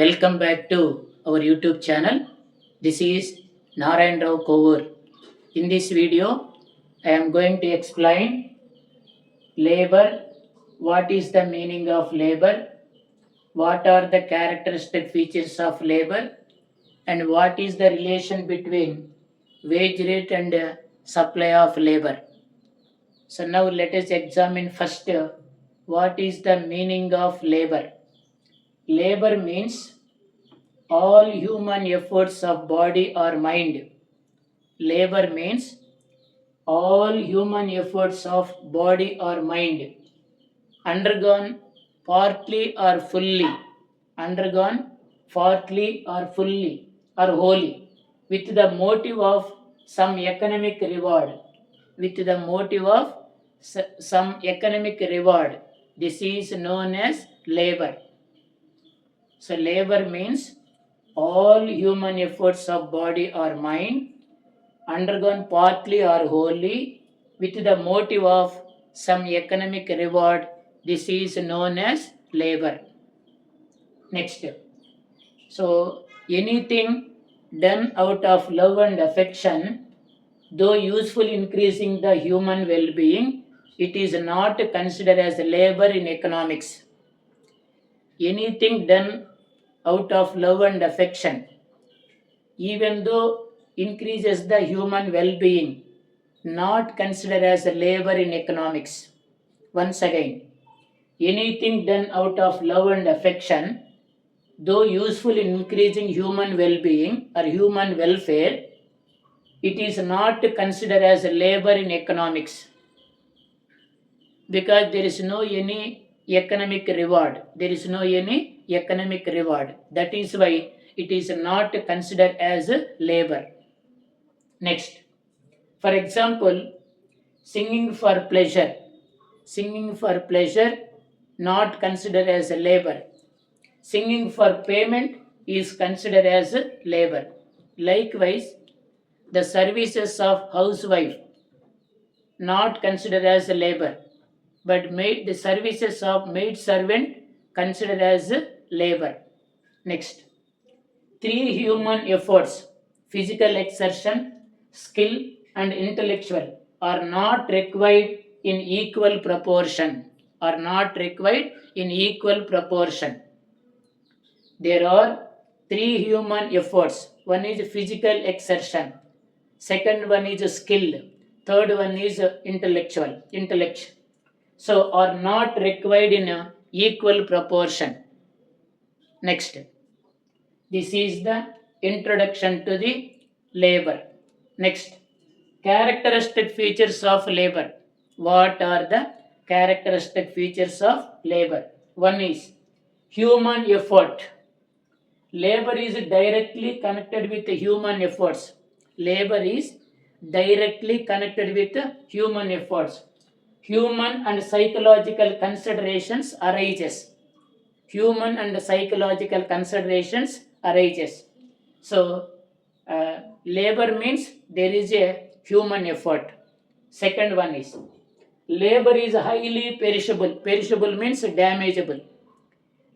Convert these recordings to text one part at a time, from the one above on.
Welcome back to our YouTube channel. This is Narayan Rao Kovur. In this video, I am going to explain labor, what is the meaning of labor, what are the characteristic features of labor, and what is the relation between wage rate and supply of labor. So now let us examine first what is the meaning of labor. Labor means all human efforts of body or mind. Labor means all human efforts of body or mind undergone partly or fully, undergone partly or fully or wholly, with the motive of some economic reward, with the motive of some economic reward. This is known as labor. So labor means all human efforts of body or mind undergone partly or wholly with the motive of some economic reward. This is known as labor. Next. So anything done out of love and affection, though useful increasing the human well-being, it is not considered as labor in economics. Anything done out of love and affection, even though increases the human well-being, not considered as a labor in economics. Once again, anything done out of love and affection, though useful in increasing human well-being or human welfare, it is not considered as a labor in economics because there is no any economic reward. There is no any economic reward. That is why it is not considered as a labor. Next, for example, singing for pleasure. Singing for pleasure not considered as a labor. Singing for payment is considered as a labor. Likewise, the services of housewife not considered as a labor, but the services of maid servant considered as a labor. Next, three human efforts, physical exertion, skill, and intellectual, are not required in equal proportion. Are not required in equal proportion. There are three human efforts. One is physical exertion, second one is skill, third one is intellectual. Intellect. So are not required in a equal proportion. Next, this is the introduction to the labor. Next, characteristic features of labor. What are the characteristic features of labor? One is human effort. Labor is directly connected with human efforts. Labor is directly connected with human efforts. Human and psychological considerations arises. Human and psychological considerations arises. So, labor means there is a human effort. Second one is labor is highly perishable. Perishable means damageable.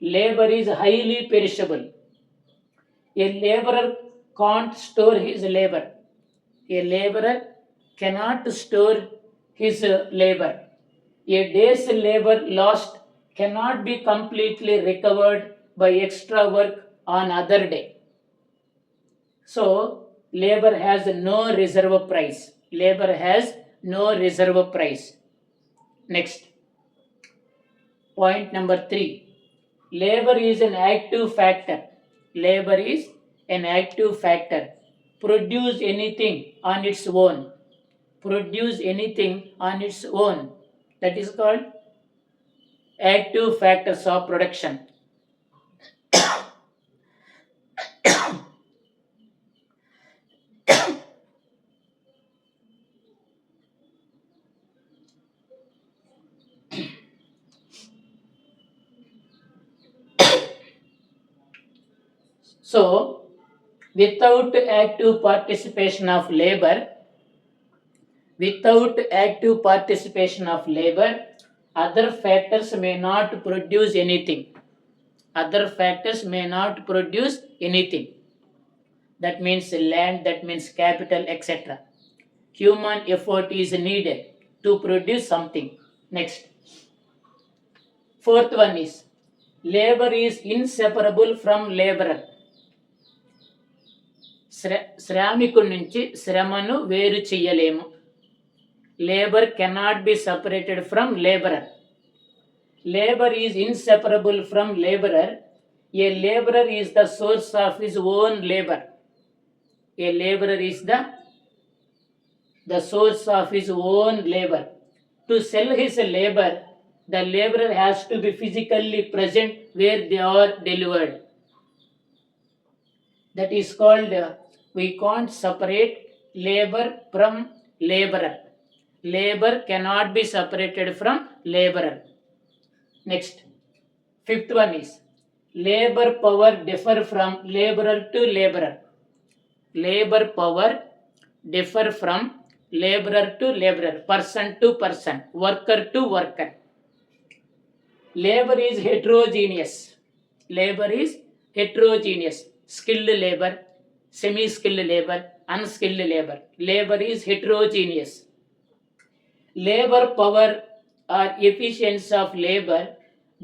Labor is highly perishable. A laborer can't store his labor. A laborer cannot store his labor. A day's labor lost cannot be completely recovered by extra work on other day. So, labor has no reserve price. Labor has no reserve price. Next, point number 3. Labor is an active factor. Labor is an active factor. Produce anything on its own. Produce anything on its own. That is called active factors of production. So, without active participation of labor, other factors may not produce anything. Other factors may not produce anything. That means land, that means capital, etc. Human effort is needed to produce something. Next. Fourth one is labor is inseparable from laborer. శ్రామికుడి నుంచి శ్రమను వేరు చేయలేము. Labor cannot be separated from laborer. Labor is inseparable from laborer. A laborer is the source of his own labor. A laborer is the source of his own labor. To sell his labor, the laborer has to be physically present where they are delivered. That is called, we can't separate labor from laborer. Labor cannot be separated from laborer. Next, fifth one is labor power differ from laborer to laborer. Labor power differ from laborer to laborer, person to person, worker to worker. Labor is heterogeneous. Labor is heterogeneous. Skilled labor, semi-skilled labor, unskilled labor. Labor is heterogeneous. Labor power or efficiency of labor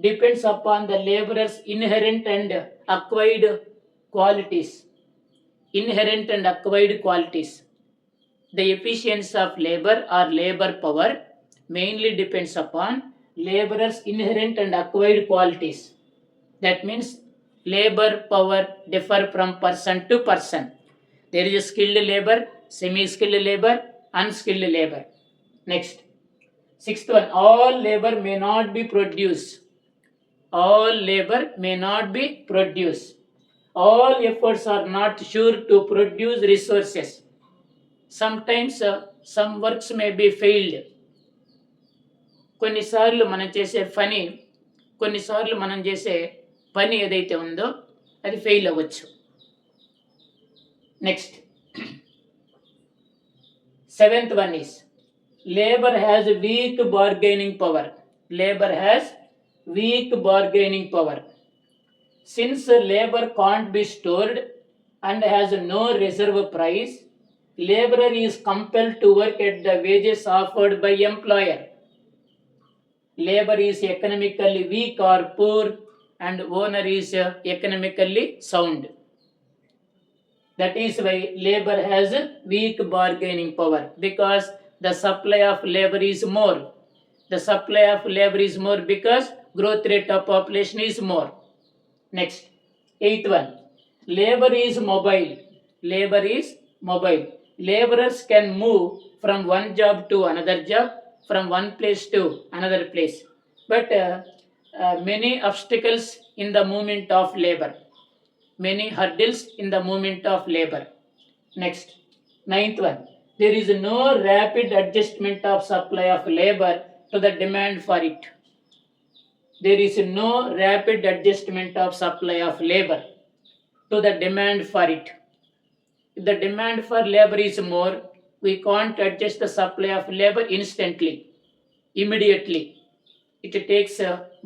depends upon the laborer's inherent and acquired qualities. Inherent and acquired qualities. The efficiency of labor or labor power mainly depends upon laborer's inherent and acquired qualities. That means labor power differ from person to person. There is a skilled labor, semi-skilled labor, unskilled labor. Next, sixth one, all labor may not be produced. All labor may not be produced. All efforts are not sure to produce resources. Sometimes some works may be failed. కొన్నిసార్లు మనం చేసే పని ఏదైతే ఉందో అది fail అవ్వచ్చు. Next, seventh one is labor has weak bargaining power. Labor has weak bargaining power. Since labor can't be stored and has no reserve price, laborer is compelled to work at the wages offered by employer. Labor is economically weak or poor and owner is economically sound. That is why labor has weak bargaining power, because the supply of labor is more. The supply of labor is more because growth rate of population is more. Next, eighth one, labor is mobile. Labor is mobile. Laborers can move from one job to another job, from one place to another place. But many obstacles in the movement of labor. Many hurdles in the movement of labor. Next, ninth one, there is no rapid adjustment of supply of labor to the demand for it. There is no rapid adjustment of supply of labor to the demand for it. If the demand for labor is more, we can't adjust the supply of labor instantly, immediately. It takes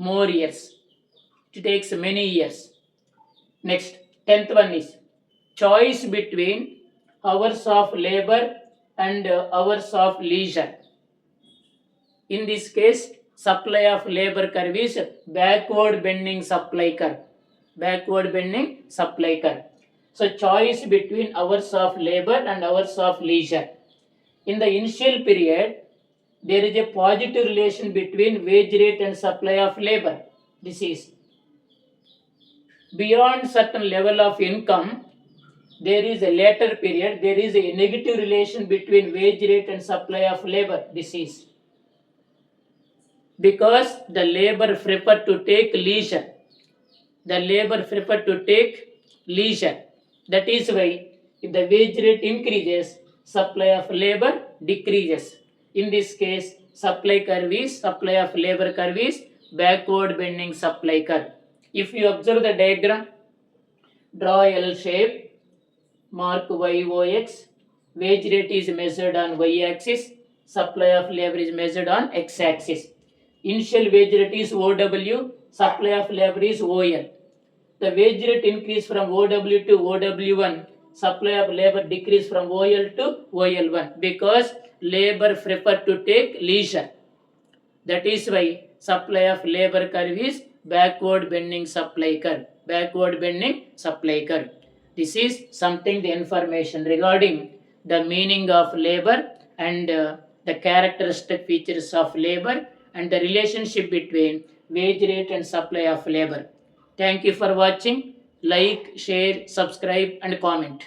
more years. It takes many years. Next, 10th one is choice between hours of labor and hours of leisure. In this case, supply of labor curve is backward bending supply curve. Backward bending supply curve. So choice between hours of labor and hours of leisure. In the initial period, there is a positive relation between wage rate and supply of labor. This is beyond certain level of income. There is a later period, there is a negative relation between wage rate and supply of labor. This is because the labor prefer to take leisure. The labor prefer to take leisure. That is why if the wage rate increases, supply of labor decreases. In this case, supply of labor curve is backward bending supply curve. If you observe the diagram, draw L shape, mark YOX, wage rate is measured on y-axis, supply of labor is measured on x-axis. Initial wage rate is OW, supply of labor is OL. The wage rate increase from OW to OW1, supply of labor decrease from OL to OL1 because labor prefer to take leisure. That is why supply of labor curve is backward bending supply curve. Backward bending supply curve. This is something the information regarding the meaning of labor and the characteristic features of labor and the relationship between wage rate and supply of labor. Thank you for watching. Like, share, subscribe and comment.